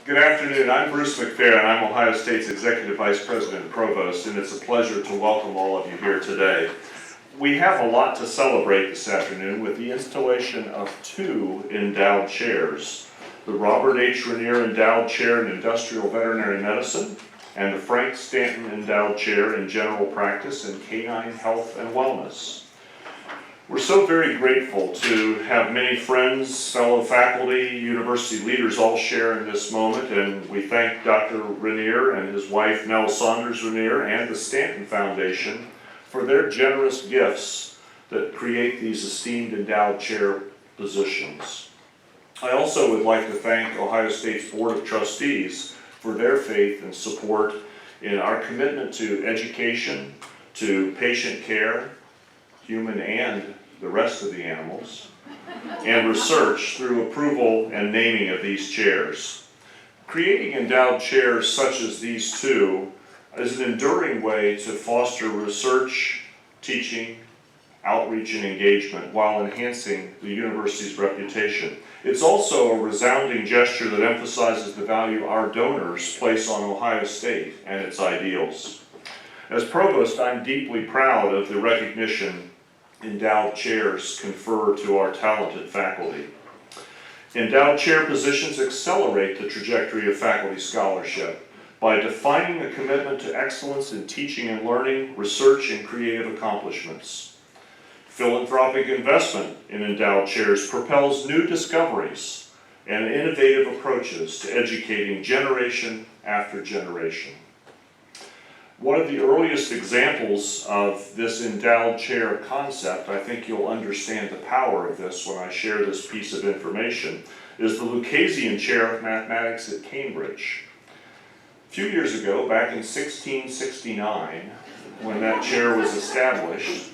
Good afternoon. I'm Bruce McPheron. I'm Ohio State's Executive Vice President and Provost, and it's a pleasure to welcome all of you here today. We have a lot to celebrate this afternoon with the installation of two endowed chairs. The Robert H. Rainier Endowed Chair in Industrial Veterinary Medicine and the Frank Stanton Endowed Chair in General Practice and Canine Health and Wellness. We're so very grateful to have many friends, fellow faculty, university leaders all share in this moment, and we thank Dr. Rainier and his wife Nell Saunders Rainier and the Stanton Foundation for their generous gifts that create these esteemed endowed chair positions. I also would like to thank Ohio State's Board of Trustees for their faith and support in our commitment to education, to patient care, human and the rest of the animals, and research through approval and naming of these chairs. Creating endowed chairs such as these two is an enduring way to foster research, teaching, outreach, and engagement while enhancing the university's reputation. It's also a resounding gesture that emphasizes the value our donors place on Ohio State and its ideals. As Provost, I'm deeply proud of the recognition endowed chairs confer to our talented faculty. Endowed chair positions accelerate the trajectory of faculty scholarship by defining a commitment to excellence in teaching and learning, research, and creative accomplishments. Philanthropic investment in endowed chairs propels new discoveries and innovative approaches to educating generation after generation. One of the earliest examples of this endowed chair concept, I think you'll understand the power of this when I share this piece of information, is the Lucasian Chair of Mathematics at Cambridge. A few years ago, back in 1669, when that chair was established,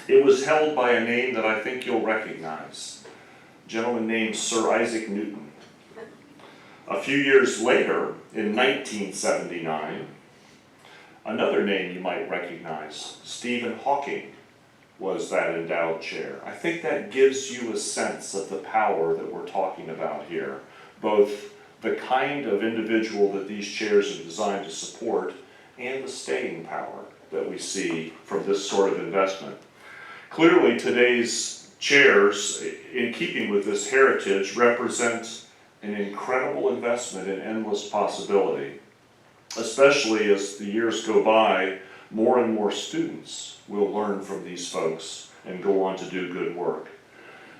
it was held by a name that I think you'll recognize, a gentleman named Sir Isaac Newton. A few years later, in 1979, another name you might recognize, Stephen Hawking, was that endowed chair. I think that gives you a sense of the power that we're talking about here, both the kind of individual that these chairs are designed to support and the staying power that we see from this sort of investment. Clearly, today's chairs, in keeping with this heritage, represent an incredible investment in endless possibility. Especially as the years go by, more and more students will learn from these folks and go on to do good work.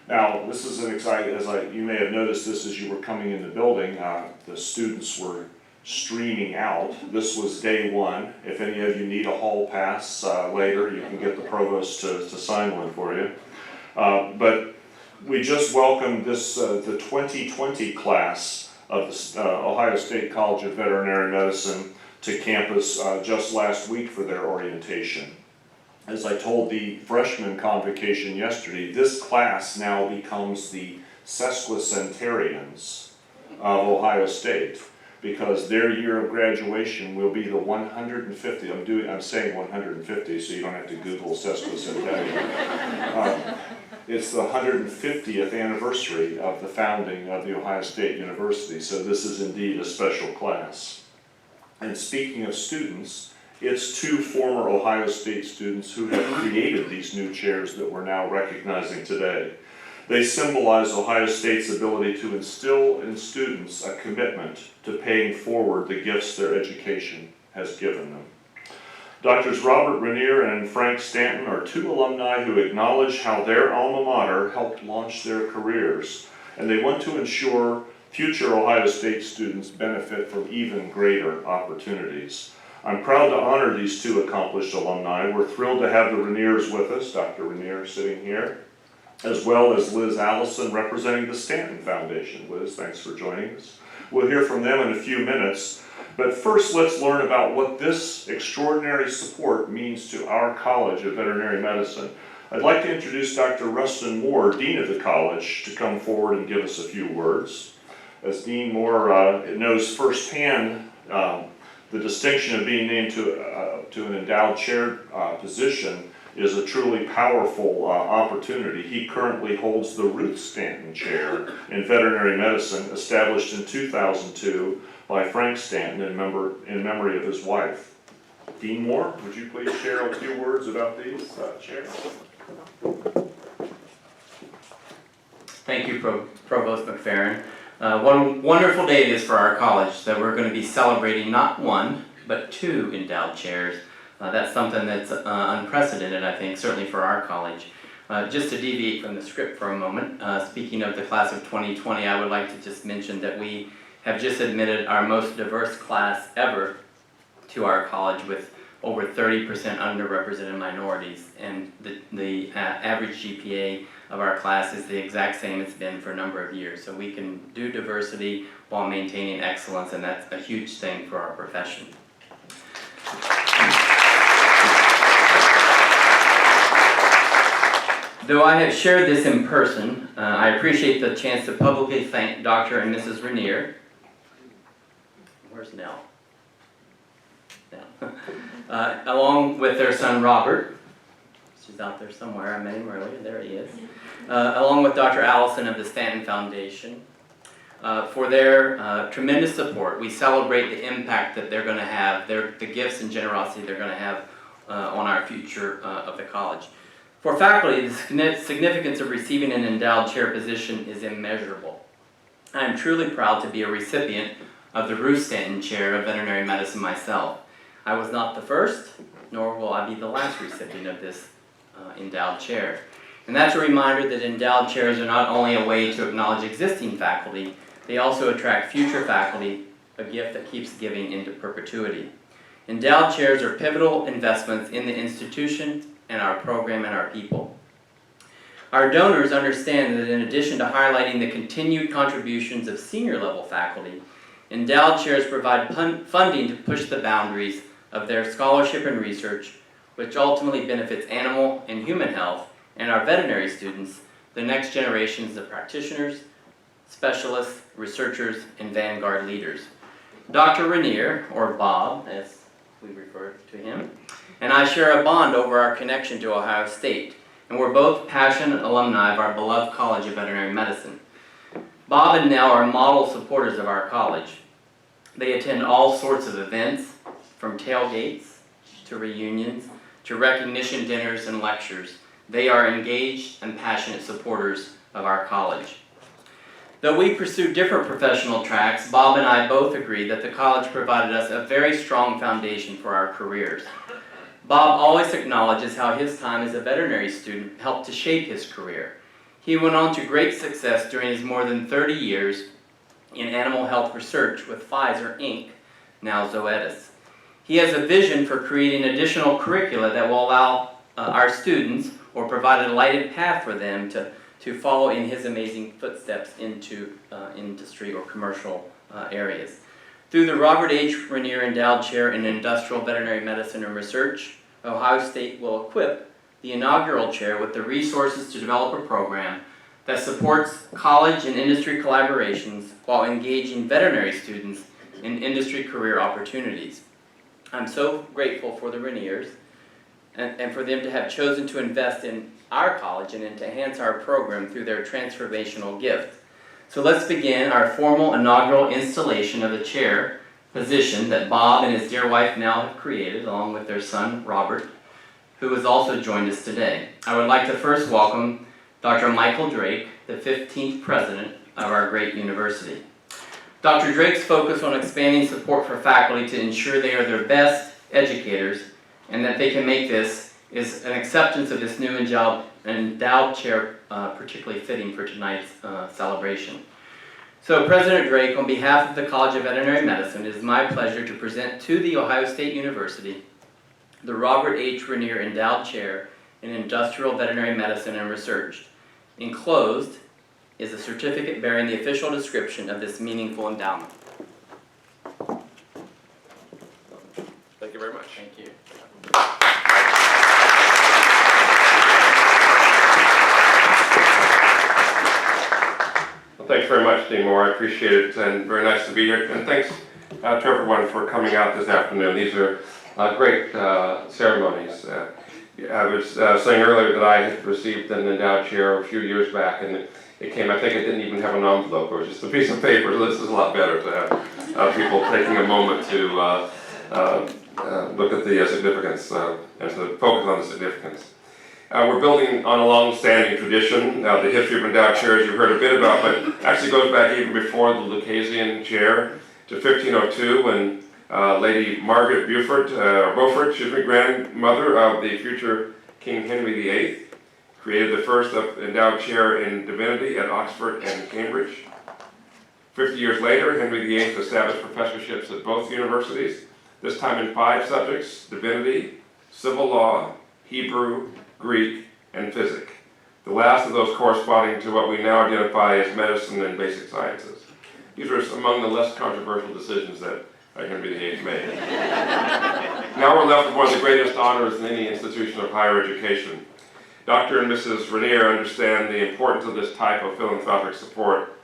Now, this is an exciting, you may have noticed this as you were coming in the building, the students were streaming out. This was day one. If any of you need a hall pass later, you can get the provost to sign one for you. But we just welcomed this, the 2020 class of the Ohio State College of Veterinary Medicine to campus just last week for their orientation. As I told the freshman convocation yesterday, this class now becomes the sesquicentenarians of Ohio State because their year of graduation will be the 150. I'm saying 150, so you don't have to Google sesquicentennial. It's the 150th anniversary of the founding of the Ohio State University, so this is indeed a special class. And speaking of students, it's two former Ohio State students who have created these new chairs that we're now recognizing today. They symbolize Ohio State's ability to instill in students a commitment to paying forward the gifts their education has given them. Doctors Robert Rainier and Frank Stanton are two alumni who acknowledge how their alma mater helped launch their careers, and they want to ensure future Ohio State students benefit from even greater opportunities. I'm proud to honor these two accomplished alumni. We're thrilled to have the Rainiers with us, Dr. Rainier sitting here, as well as Liz Allison representing the Stanton Foundation. Liz, thanks for joining us. We'll hear from them in a few minutes. But first, let's learn about what this extraordinary support means to our College of Veterinary Medicine. I'd like to introduce Dr. Rustin Moore, Dean of the College, to come forward and give us a few words. As Dean Moore knows firsthand the distinction of being named to an endowed chair position is a truly powerful opportunity. He currently holds the Ruth Stanton Chair in Veterinary Medicine, established in 2002 by Frank Stanton in memory of his wife. Dean Moore, would you please share a few words about these chairs? Thank you, Provost McPheron. One wonderful day it is for our college that we're going to be celebrating not one, but 2 endowed chairs. That's something that's unprecedented, I think, certainly for our college. Just to deviate from the script for a moment, speaking of the class of 2020, I would like to just mention that we have just admitted our most diverse class ever to our college, with over 30% underrepresented minorities, and the average GPA of our class is the exact same it's been for a number of years. So we can do diversity while maintaining excellence, and that's a huge thing for our profession. Though I have shared this in person, I appreciate the chance to publicly thank Dr. and Mrs. Rainier. Where's Nell? Along with their son Robert. She's out there somewhere, I met him earlier, there he is. Along with Dr. Allison of the Stanton Foundation, for their tremendous support. We celebrate the impact that they're going to have, the gifts and generosity they're going to have on our future of the college. For faculty, the significance of receiving an endowed chair position is immeasurable. I am truly proud to be a recipient of the Ruth Stanton Chair of Veterinary Medicine myself. I was not the first, nor will I be the last recipient of this endowed chair. And that's a reminder that endowed chairs are not only a way to acknowledge existing faculty, they also attract future faculty, a gift that keeps giving into perpetuity. Endowed chairs are pivotal investments in the institution and our program and our people. Our donors understand that in addition to highlighting the continued contributions of senior level faculty, endowed chairs provide funding to push the boundaries of their scholarship and research, which ultimately benefits animal and human health and our veterinary students, the next generations of practitioners, specialists, researchers, and vanguard leaders. Dr. Rainier, or Bob, as we refer to him, and I share a bond over our connection to Ohio State, and we're both passionate alumni of our beloved College of Veterinary Medicine. Bob and Nell are model supporters of our college. They attend all sorts of events, from tailgates to reunions to recognition dinners and lectures. They are engaged and passionate supporters of our college. Though we pursue different professional tracks, Bob and I both agree that the college provided us a very strong foundation for our careers. Bob always acknowledges how his time as a veterinary student helped to shape his career. He went on to great success during his more than 30 years in animal health research with Pfizer, Inc., now Zoetis. He has a vision for creating additional curricula that will allow our students, or provide a lighted path for them to follow in his amazing footsteps into industry or commercial areas. Through the Robert H. Rainier Endowed Chair in Industrial Veterinary Medicine and Research, Ohio State will equip the inaugural chair with the resources to develop a program that supports college and industry collaborations while engaging veterinary students in industry career opportunities. I'm so grateful for the Rainiers and for them to have chosen to invest in our college and to enhance our program through their transformational gift. So let's begin our formal inaugural installation of the chair position that Bob and his dear wife Nell have created, along with their son Robert, who has also joined us today. I would like to first welcome Dr. Michael Drake, the 15th president of our great university. Dr. Drake's focus on expanding support for faculty to ensure they are their best educators and that they can make this is an acceptance of this new endowed chair, particularly fitting for tonight's celebration. So President Drake, on behalf of the College of Veterinary Medicine, it is my pleasure to present to the Ohio State University the Robert H. Rainier Endowed Chair in Industrial Veterinary Medicine and Research. Enclosed is a certificate bearing the official description of this meaningful endowment. Thank you very much. Thank you. Well, thanks very much, Dean Moore. I appreciate it, and very nice to be here. And thanks to everyone for coming out this afternoon. These are great ceremonies. I was saying earlier that I had received an endowed chair a few years back, and it came, I think it didn't even have an envelope, it was just a piece of paper, so this is a lot better to have people taking a moment to look at the significance and to focus on the significance. We're building on a long-standing tradition. The history of endowed chairs you've heard a bit about, but actually goes back even before the Lucasian chair to 1502 when Lady Margaret Beaufort, grandmother of the future King Henry VIII, created the first endowed chair in divinity at Oxford and Cambridge. 50 years later, Henry VIII established professorships at both universities, this time in 5 subjects: divinity, civil law, Hebrew, Greek, and physics. The last of those corresponding to what we now identify as medicine and basic sciences. These are among the less controversial decisions that Henry VIII made. Now we're left with one of the greatest honors in any institution of higher education. Dr. and Mrs. Rainier understand the importance of this type of philanthropic support,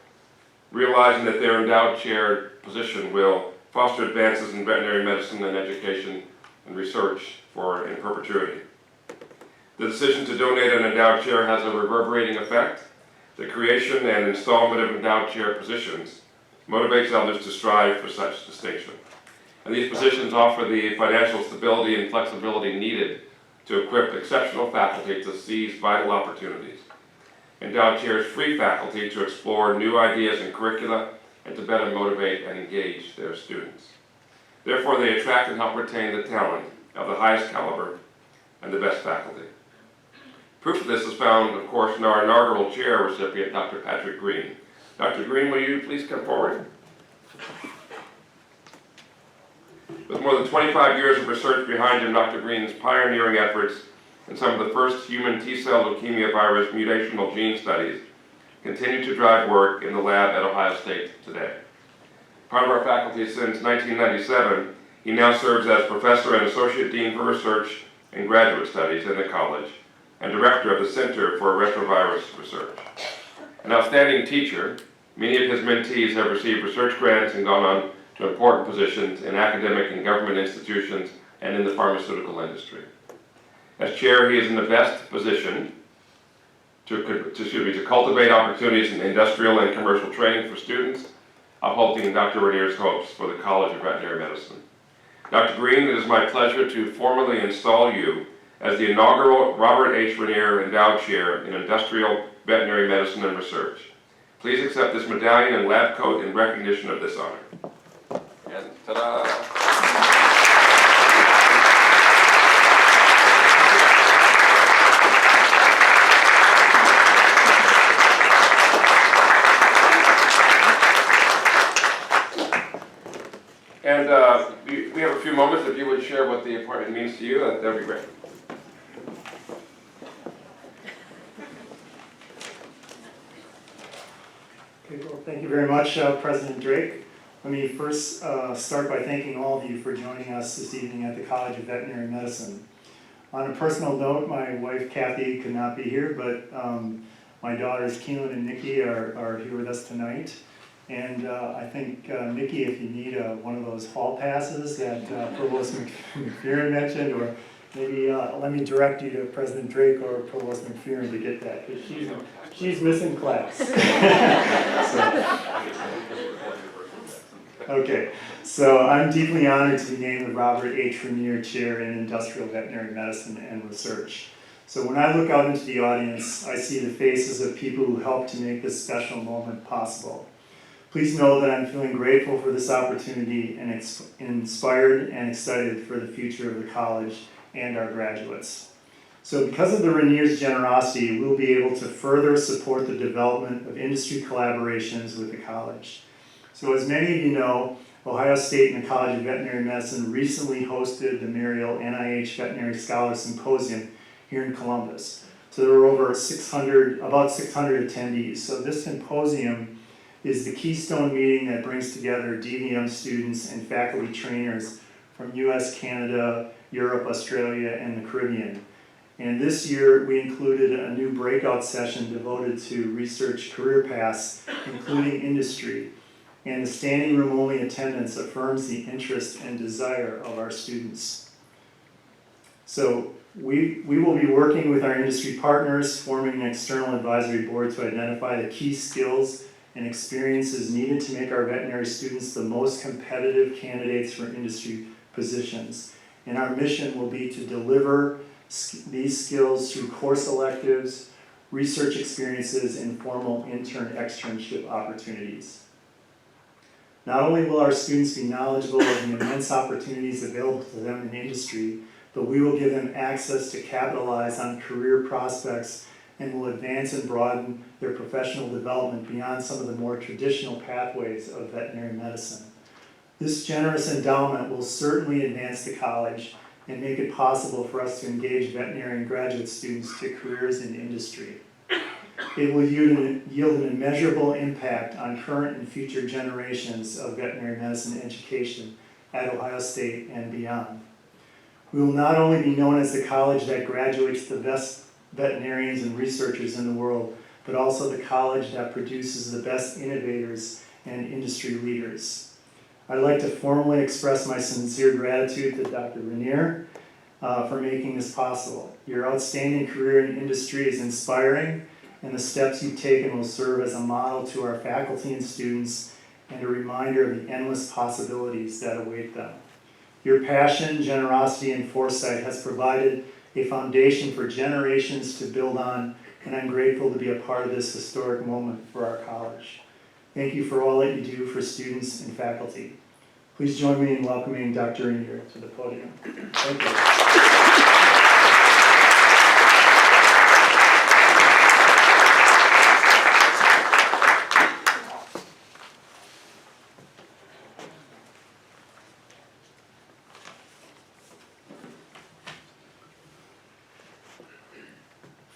realizing that their endowed chair position will foster advances in veterinary medicine and education and research in perpetuity. The decision to donate an endowed chair has a reverberating effect. The creation and installment of endowed chair positions motivates others to strive for such distinction. And these positions offer the financial stability and flexibility needed to equip exceptional faculty to seize vital opportunities. Endowed chairs free faculty to explore new ideas and curricula and to better motivate and engage their students. Therefore, they attract and help retain the talent of the highest caliber and the best faculty. Proof of this is found, of course, in our inaugural chair recipient, Dr. Patrick Green. Dr. Green, will you please come forward? With more than 25 years of research behind him, Dr. Green's pioneering efforts in some of the first human T-cell leukemia virus mutational gene studies continue to drive work in the lab at Ohio State today. Part of our faculty since 1997, he now serves as Professor and Associate Dean for Research and Graduate Studies in the college and Director of the Center for Retrovirus Research. An outstanding teacher, many of his mentees have received research grants and gone on to important positions in academic and government institutions and in the pharmaceutical industry. As chair, he is in the best position to cultivate opportunities in industrial and commercial training for students, upholding Dr. Rainier's hopes for the College of Veterinary Medicine. Dr. Green, it is my pleasure to formally install you as the inaugural Robert H. Rainier Endowed Chair in Industrial Veterinary Medicine and Research. Please accept this medallion and lab coat in recognition of this honor. And ta-da! And we have a few moments. If you would share what the appointment means to you, that would be great. Okay, well, thank you very much, President Drake. Let me first start by thanking all of you for joining us this evening at the College of Veterinary Medicine. On a personal note, my wife Kathy could not be here, but my daughters Keelan and Nikki are here with us tonight. And I think, Nikki, if you need one of those hall passes that Provost McPheron mentioned, or maybe let me direct you to President Drake or Provost McPheron to get that, because she's missing class. Okay, so I'm deeply honored to be named the Robert H. Rainier Chair in Industrial Veterinary Medicine and Research. So when I look out into the audience, I see the faces of people who helped to make this special moment possible. Please know that I'm feeling grateful for this opportunity and inspired and excited for the future of the college and our graduates. So because of the Rainier's generosity, we'll be able to further support the development of industry collaborations with the college. So as many of you know, Ohio State and the College of Veterinary Medicine recently hosted the Mariel NIH Veterinary Scholar Symposium here in Columbus. So there were over about 600 attendees. So this symposium is the keystone meeting that brings together DVM students and faculty trainers from US, Canada, Europe, Australia, and the Caribbean. And this year we included a new breakout session devoted to research career paths, including industry. And the standing room only attendance affirms the interest and desire of our students. So We will be working with our industry partners, forming an external advisory board to identify the key skills and experiences needed to make our veterinary students the most competitive candidates for industry positions. And our mission will be to deliver these skills through course electives, research experiences, and formal externship opportunities. Not only will our students be knowledgeable of the immense opportunities available to them in industry, but we will give them access to capitalize on career prospects and will advance and broaden their professional development beyond some of the more traditional pathways of veterinary medicine. This generous endowment will certainly advance the college and make it possible for us to engage veterinary and graduate students to careers in industry. It will yield an immeasurable impact on current and future generations of veterinary medicine education at Ohio State and beyond. We will not only be known as the college that graduates the best veterinarians and researchers in the world, but also the college that produces the best innovators and industry leaders. I'd like to formally express my sincere gratitude to Dr. Rainier for making this possible. Your outstanding career in industry is inspiring, and the steps you've taken will serve as a model to our faculty and students and a reminder of the endless possibilities that await them. Your passion, generosity, and foresight has provided a foundation for generations to build on, and I'm grateful to be a part of this historic moment for our college. Thank you for all that you do for students and faculty. Please join me in welcoming Dr. Rainier to the podium. Thank you.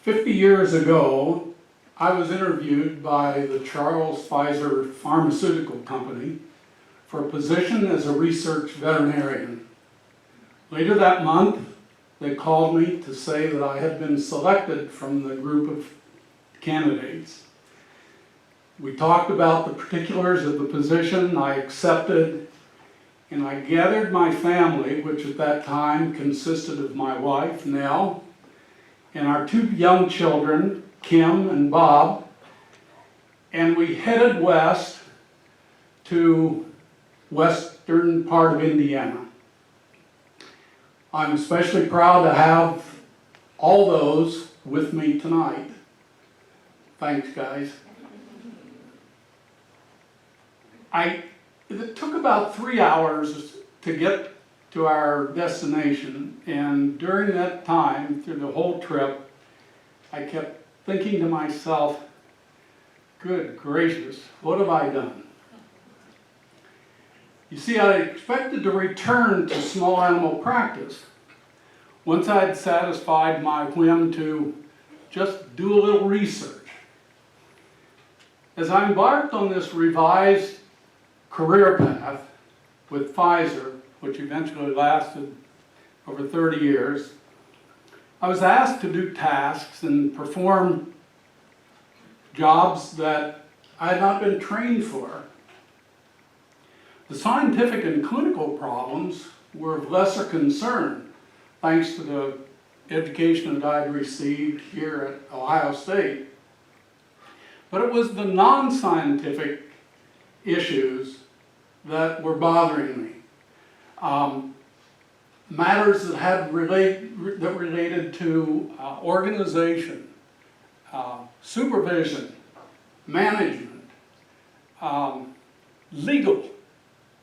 50 years ago, I was interviewed by the Charles Pfizer Pharmaceutical Company for a position as a research veterinarian. Later that month, they called me to say that I had been selected from the group of candidates. We talked about the particulars of the position. I accepted, and I gathered my family, which at that time consisted of my wife, Nell, and our two young children, Kim and Bob, and we headed west to western part of Indiana. I'm especially proud to have all those with me tonight. Thanks, guys. It took about 3 hours to get to our destination, and during that time, through the whole trip, I kept thinking to myself, good gracious, what have I done? You see, I expected to return to small animal practice once I had satisfied my whim to just do a little research. As I embarked on this revised career path with Pfizer, which eventually lasted over 30 years, I was asked to do tasks and perform jobs that I had not been trained for. The scientific and clinical problems were of lesser concern, thanks to the education that I had received here at Ohio State. But it was the non-scientific issues that were bothering me. Matters that related to organization, supervision, management, legal,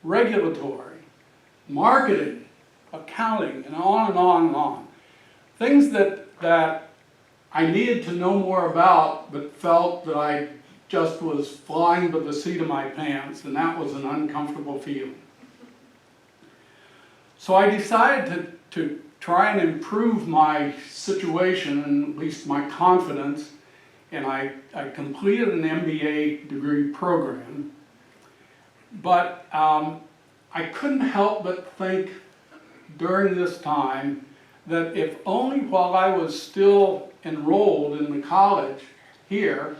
regulatory, marketing, accounting, and on and on and on. Things that I needed to know more about, but felt that I just was flying by the seat of my pants, and that was an uncomfortable feeling. So I decided to try and improve my situation, and at least my confidence, and I completed an MBA degree program. But I couldn't help but think during this time that if only while I was still enrolled in the college here,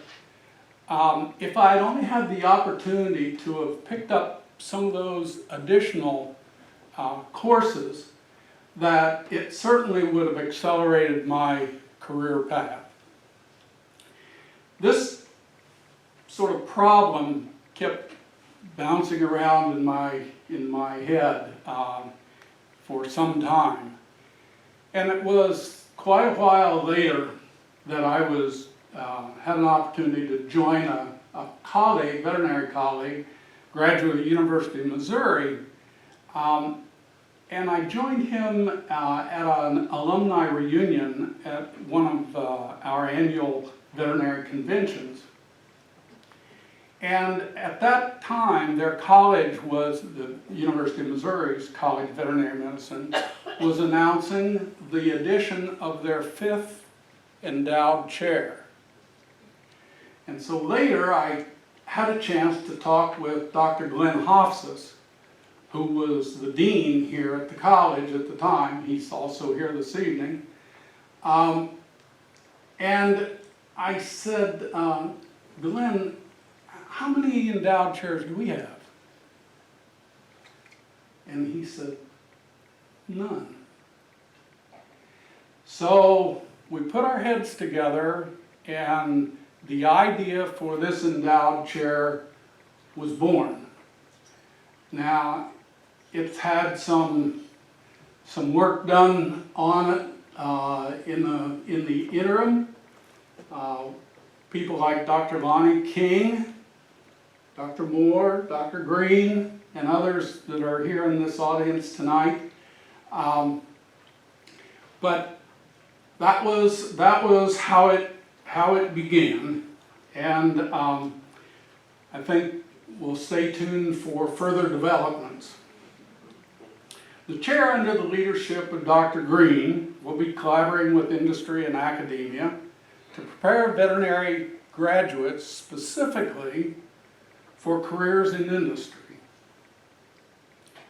if I had only had the opportunity to have picked up some of those additional courses, that it certainly would have accelerated my career path. This sort of problem kept bouncing around in my head for some time. And it was quite a while later that I had an opportunity to join a colleague, veterinary colleague, graduate of the University of Missouri, and I joined him at an alumni reunion at one of our annual veterinary conventions. And at that time, their college was, the University of Missouri's College of Veterinary Medicine, was announcing the addition of their 5th endowed chair. And so later, I had a chance to talk with Dr. Glenn Hofsis, who was the dean here at the college at the time. He's also here this evening. And I said, Glenn, how many endowed chairs do we have? And he said, none. So we put our heads together, and the idea for this endowed chair was born. Now, it's had some work done on it in the interim. People like Dr. Lonnie King, Dr. Moore, Dr. Green, and others that are here in this audience tonight. But that was how it began, and I think we'll stay tuned for further developments. The chair, under the leadership of Dr. Green, will be collaborating with industry and academia to prepare veterinary graduates specifically for careers in industry.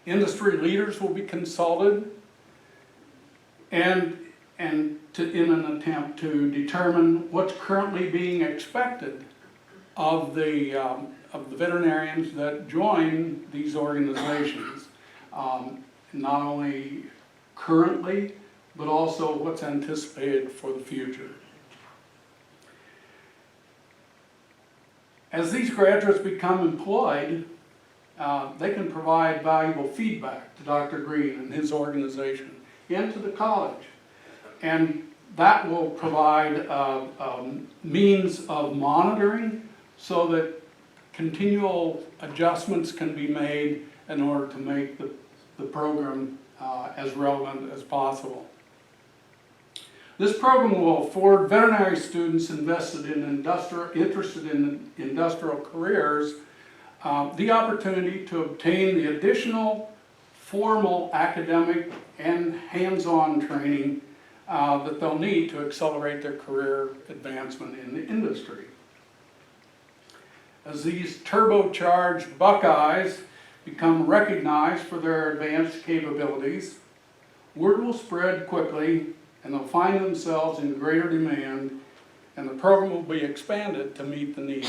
Industry leaders will be consulted in an attempt to determine what's currently being expected of the veterinarians that join these organizations, not only currently, but also what's anticipated for the future. As these graduates become employed, they can provide valuable feedback to Dr. Green and his organization and to the college. And that will provide means of monitoring so that continual adjustments can be made in order to make the program as relevant as possible. This program will afford veterinary students interested in industrial careers the opportunity to obtain the additional formal academic and hands-on training that they'll need to accelerate their career advancement in the industry. As these turbocharged Buckeyes become recognized for their advanced capabilities, word will spread quickly, and they'll find themselves in greater demand, and the program will be expanded to meet the need.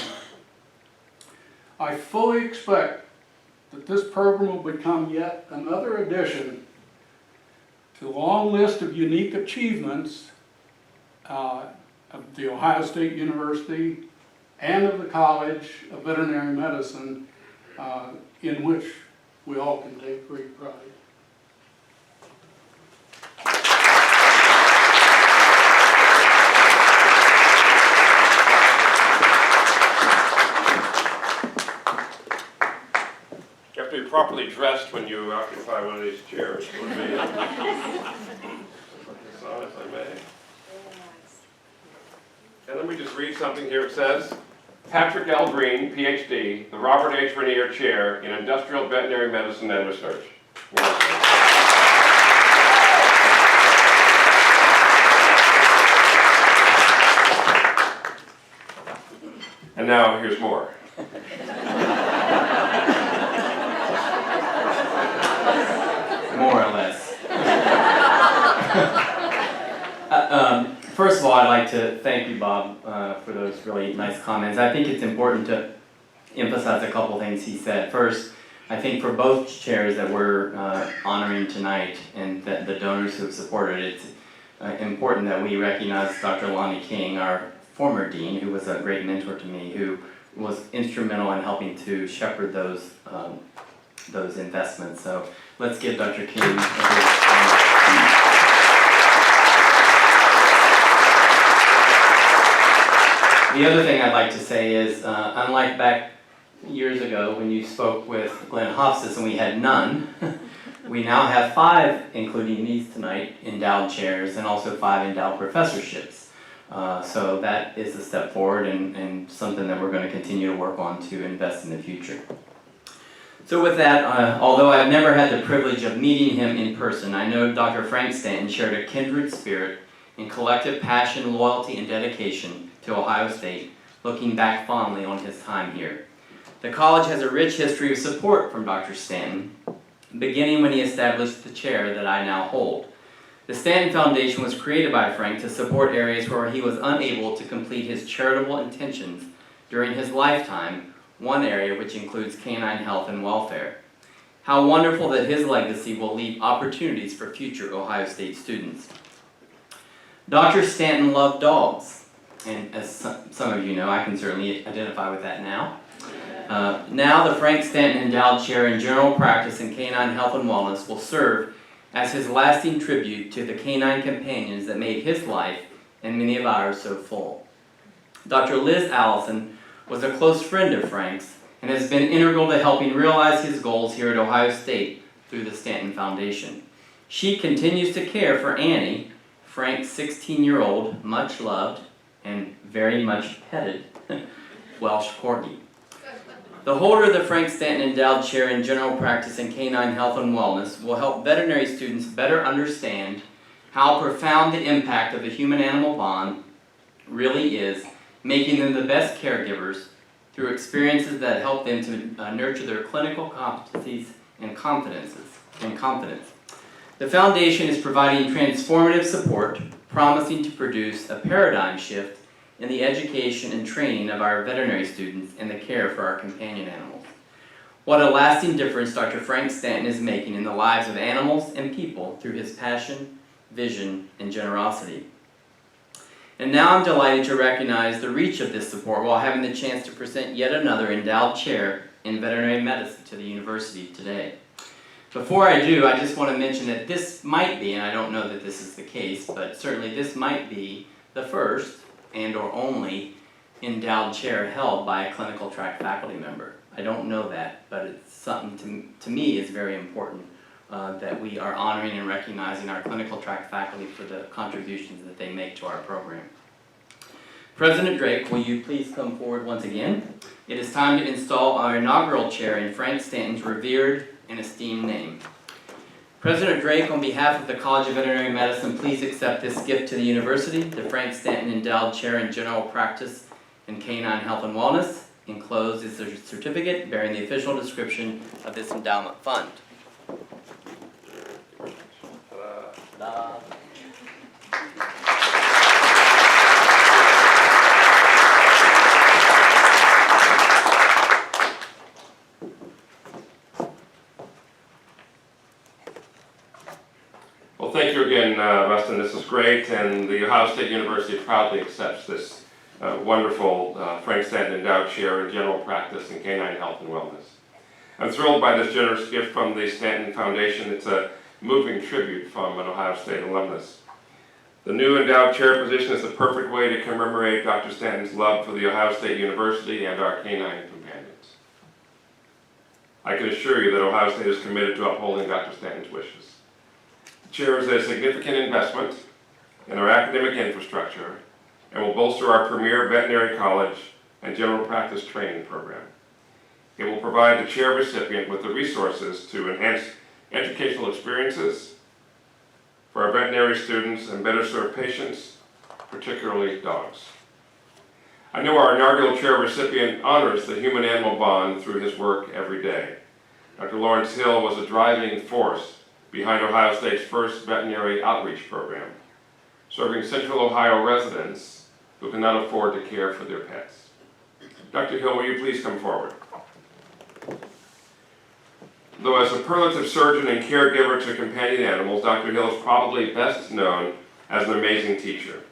I fully expect that this program will become yet another addition to the long list of unique achievements of the Ohio State University and of the College of Veterinary Medicine, in which we all can take great pride. You have to be properly dressed when you occupy one of these chairs. Put this on if I may. And let me just read something here. It says, Patrick L. Green, PhD, the Robert H. Rainier Chair in Industrial Veterinary Medicine and Research. And now, here's more. More or less. First of all, I'd like to thank you, Bob, for those really nice comments. I think it's important to emphasize a couple things he said. First, I think for both chairs that we're honoring tonight and that the donors who have supported it, it's important that we recognize Dr. Lonnie King, our former dean, who was a great mentor to me, who was instrumental in helping to shepherd those investments. So let's give Dr. King a big The other thing I'd like to say is, unlike back years ago when you spoke with Glenn Hofstas and we had none, we now have 5, including these tonight, endowed chairs and also 5 endowed professorships. So that is a step forward and something that we're going to continue to work on to invest in the future. So with that, although I've never had the privilege of meeting him in person, I know Dr. Frank Stanton shared a kindred spirit in collective passion, loyalty, and dedication to Ohio State, looking back fondly on his time here. The college has a rich history of support from Dr. Stanton, beginning when he established the chair that I now hold. The Stanton Foundation was created by Frank to support areas where he was unable to complete his charitable intentions during his lifetime, one area which includes canine health and welfare. How wonderful that his legacy will leave opportunities for future Ohio State students. Dr. Stanton loved dogs, and as some of you know, I can certainly identify with that now. Now the Frank Stanton Endowed Chair in General Practice in Canine Health and Wellness will serve as his lasting tribute to the canine companions that made his life and many of ours so full. Dr. Liz Allison was a close friend of Frank's and has been integral to helping realize his goals here at Ohio State through the Stanton Foundation. She continues to care for Annie, Frank's 16-year-old, much loved and very much petted Welsh Corgi. The holder of the Frank Stanton Endowed Chair in General Practice in Canine Health and Wellness will help veterinary students better understand how profound the impact of the human-animal bond really is, making them the best caregivers through experiences that help them to nurture their clinical competencies and confidence. The Foundation is providing transformative support, promising to produce a paradigm shift in the education and training of our veterinary students and the care for our companion animals. What a lasting difference Dr. Frank Stanton is making in the lives of animals and people through his passion, vision, and generosity. And now I'm delighted to recognize the reach of this support while having the chance to present yet another endowed chair in veterinary medicine to the university today. Before I do, I just want to mention that this might be, and I don't know that this is the case, but certainly this might be the first and or only endowed chair held by a clinical track faculty member. I don't know that, but it's something to me is very important that we are honoring and recognizing our clinical track faculty for the contributions that they make to our program. President Drake, will you please come forward once again? It is time to install our inaugural chair in Frank Stanton's revered and esteemed name. President Drake, on behalf of the College of Veterinary Medicine, please accept this gift to the university, the Frank Stanton Endowed Chair in General Practice in Canine Health and Wellness. Enclosed is a certificate bearing the official description of this endowment fund. Ta-da. Well, thank you again, Rustin. This is great, and the Ohio State University proudly accepts this wonderful Frank Stanton Endowed Chair in General Practice in Canine Health and Wellness. I'm thrilled by this generous gift from the Stanton Foundation. It's a moving tribute from an Ohio State alumnus. The new endowed chair position is the perfect way to commemorate Dr. Stanton's love for the Ohio State University and our canine companions. I can assure you that Ohio State is committed to upholding Dr. Stanton's wishes. The chair is a significant investment in our academic infrastructure and will bolster our premier veterinary college and general practice training program. It will provide the chair recipient with the resources to enhance educational experiences for our veterinary students and better serve patients, particularly dogs. I know our inaugural chair recipient honors the human-animal bond through his work every day. Dr. Lawrence Hill was a driving force behind Ohio State's first veterinary outreach program, serving Central Ohio residents who cannot afford to care for their pets. Dr. Hill, will you please come forward? Though as a superlative surgeon and caregiver to companion animals, Dr. Hill is probably best known as an amazing teacher.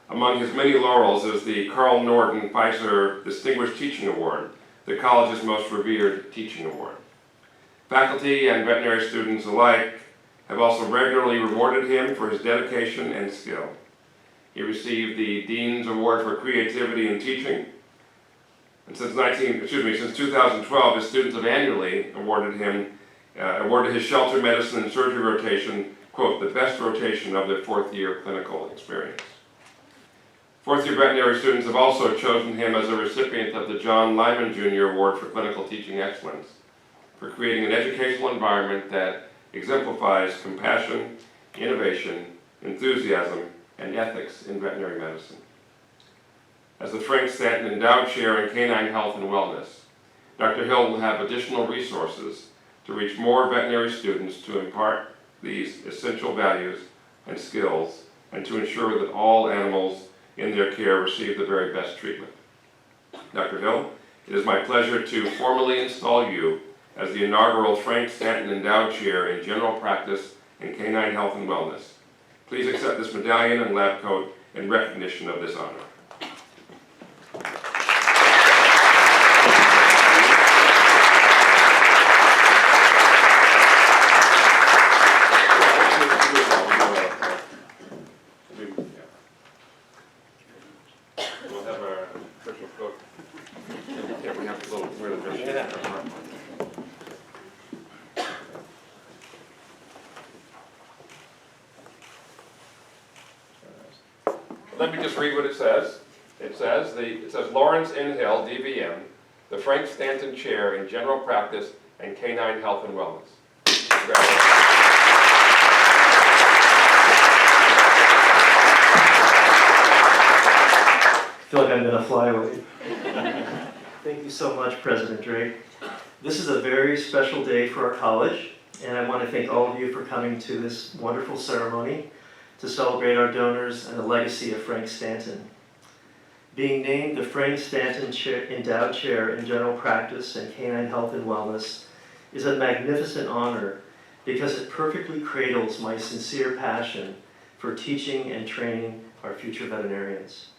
Among his many laurels is the Carl Norton Pfizer Distinguished Teaching Award, the college's most revered teaching award. Faculty and veterinary students alike have also regularly rewarded him for his dedication and skill. He received the Dean's Award for Creativity in Teaching, and since 2012, his students have annually awarded his shelter medicine and surgery rotation, quote, the best rotation of their fourth-year clinical experience. Fourth-year veterinary students have also chosen him as a recipient of the John Lyman Jr. Award for Clinical Teaching Excellence for creating an educational environment that exemplifies compassion, innovation, enthusiasm, and ethics in veterinary medicine. As the Frank Stanton Endowed Chair in Canine Health and Wellness, Dr. Hill will have additional resources to reach more veterinary students to impart these essential values and skills and to ensure that all animals in their care receive the very best treatment. Dr. Hill, it is my pleasure to formally install you as the inaugural Frank Stanton Endowed Chair in General Practice and Canine Health and Wellness. Please accept this medallion and lab coat in recognition of this honor. We'll have our official coat. Yeah, we have a little, where the Let me just read what it says. It says Lawrence N. Hill, DVM, the Frank Stanton Chair in General Practice and Canine Health and Wellness. Congratulations. I feel like I'm gonna fly away. Thank you so much, President Drake. This is a very special day for our college, and I want to thank all of you for coming to this wonderful ceremony to celebrate our donors and the legacy of Frank Stanton. Being named the Frank Stanton Endowed Chair in General Practice and Canine Health and Wellness is a magnificent honor because it perfectly cradles my sincere passion for teaching and training our future veterinarians.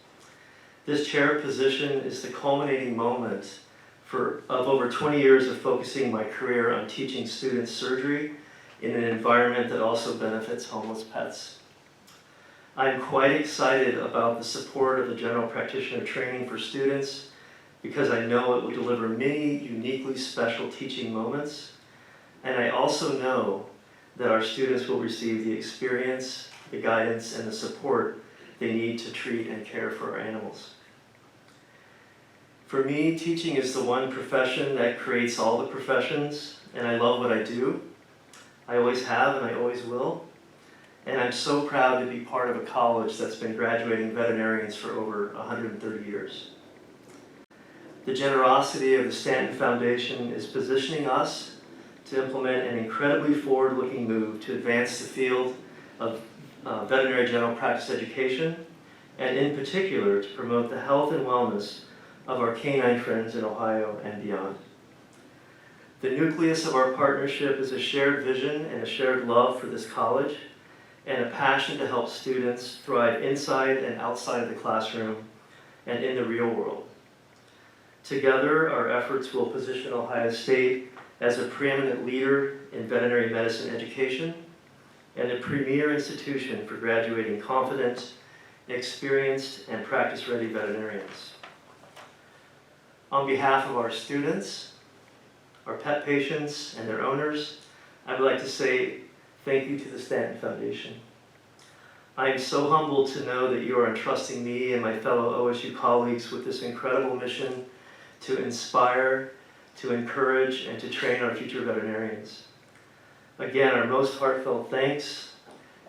This chair position is the culminating moment of over 20 years of focusing my career on teaching students surgery in an environment that also benefits homeless pets. I'm quite excited about the support of the general practitioner training for students because I know it will deliver many uniquely special teaching moments, and I also know that our students will receive the experience, the guidance, and the support they need to treat and care for our animals. For me, teaching is the one profession that creates all the professions, and I love what I do. I always have and I always will. And I'm so proud to be part of a college that's been graduating veterinarians for over 130 years. The generosity of the Stanton Foundation is positioning us to implement an incredibly forward-looking move to advance the field of veterinary general practice education, and in particular to promote the health and wellness of our canine friends in Ohio and beyond. The nucleus of our partnership is a shared vision and a shared love for this college, and a passion to help students thrive inside and outside of the classroom and in the real world. Together, our efforts will position Ohio State as a preeminent leader in veterinary medicine education and a premier institution for graduating confident, experienced, and practice-ready veterinarians. On behalf of our students, our pet patients, and their owners, I would like to say thank you to the Stanton Foundation. I am so humbled to know that you are entrusting me and my fellow OSU colleagues with this incredible mission to inspire, to encourage, and to train our future veterinarians. Again, our most heartfelt thanks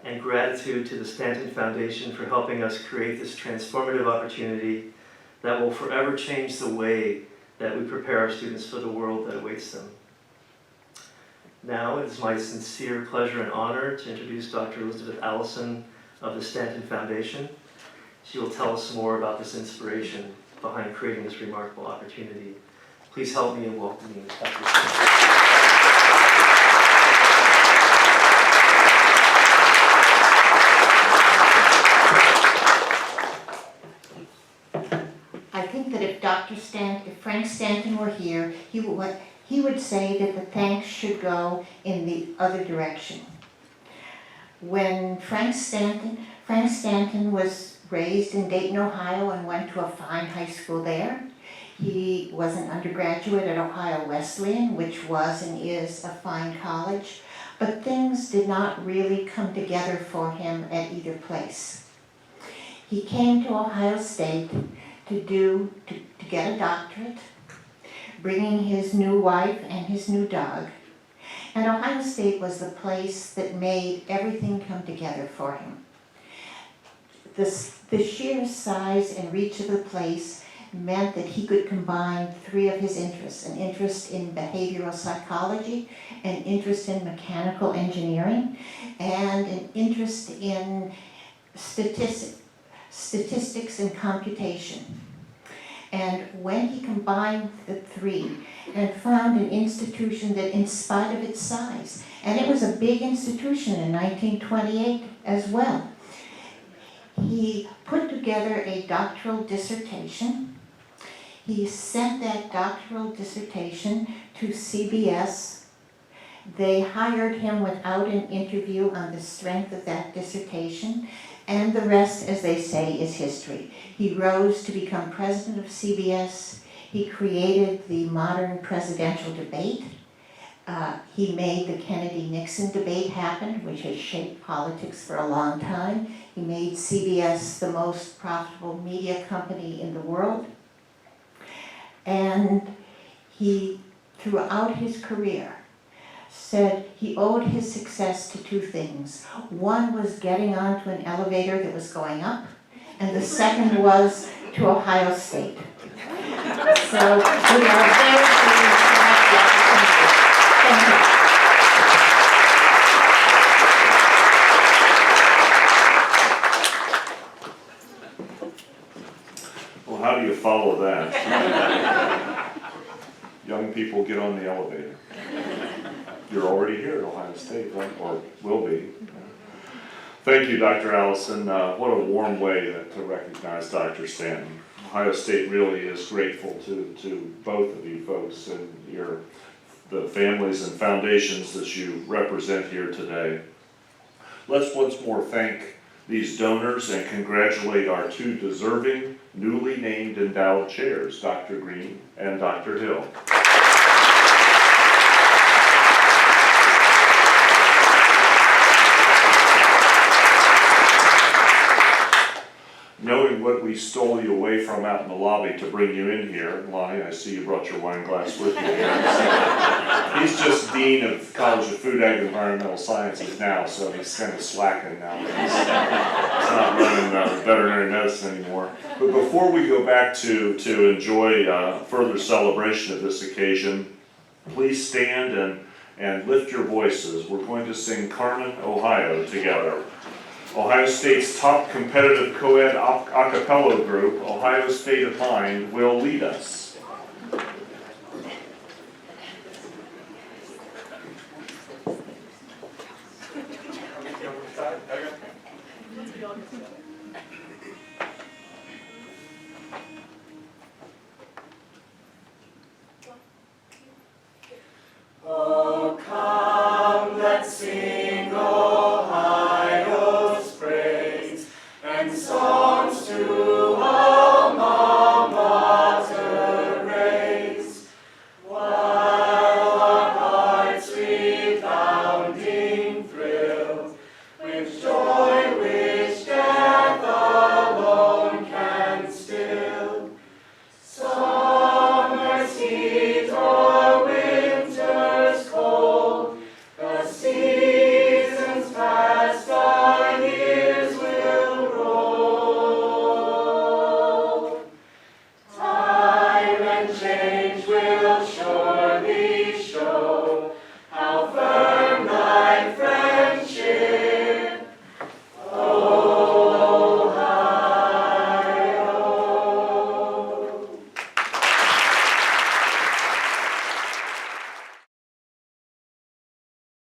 and gratitude to the Stanton Foundation for helping us create this transformative opportunity that will forever change the way that we prepare our students for the world that awaits them. Now, it is my sincere pleasure and honor to introduce Dr. Elisabeth Allison of the Stanton Foundation. She will tell us more about this inspiration behind creating this remarkable opportunity. Please help me in welcoming Dr. Stanton. he would say that the thanks should go in the other direction. When Frank Stanton was raised in Dayton, Ohio, and went to a fine high school there. He was an undergraduate at Ohio Wesleyan, which was and is a fine college, but things did not really come together for him at either place. He came to Ohio State to get a doctorate, bringing his new wife and his new dog. And Ohio State was the place that made everything come together for him. The sheer size and reach of the place meant that he could combine three of his interests: an interest in behavioral psychology, an interest in mechanical engineering, and an interest in statistics and computation. And when he combined the three and found an institution that, in spite of its size, and it was a big institution in 1928 as well, he put together a doctoral dissertation. He sent that doctoral dissertation to CBS. They hired him without an interview on the strength of that dissertation, and the rest, as they say, is history. He rose to become president of CBS. He created the modern presidential debate. He made the Kennedy-Nixon debate happen, which has shaped politics for a long time. He made CBS the most profitable media company in the world. And he, throughout his career, said he owed his success to two things. One was getting onto an elevator that was going up, and the second was to Ohio State. So we are very pleased to have the opportunity. Thank you. Well, how do you follow that? Young people, get on the elevator. You're already here at Ohio State, right? Or will be. Thank you, Dr. Allison. What a warm way to recognize Dr. Stanton. Ohio State really is grateful to both of you folks and the families and foundations that you represent here today. Let's once more thank these donors and congratulate our two deserving, newly named endowed chairs, Dr. Green and Dr. Hill. Knowing what we stole you away from out in the lobby to bring you in here, Lonnie, I see you brought your wine glass with you here. He's just Dean of College of Food, Ag, and Environmental Sciences now, so he's kind of slacking now. He's not running veterinary medicine anymore. But before we go back to enjoy further celebration of this occasion, please stand and lift your voices. We're going to sing Carmen, Ohio together. Ohio State's top competitive co-ed a cappella group, Ohio State of Mind, will lead us.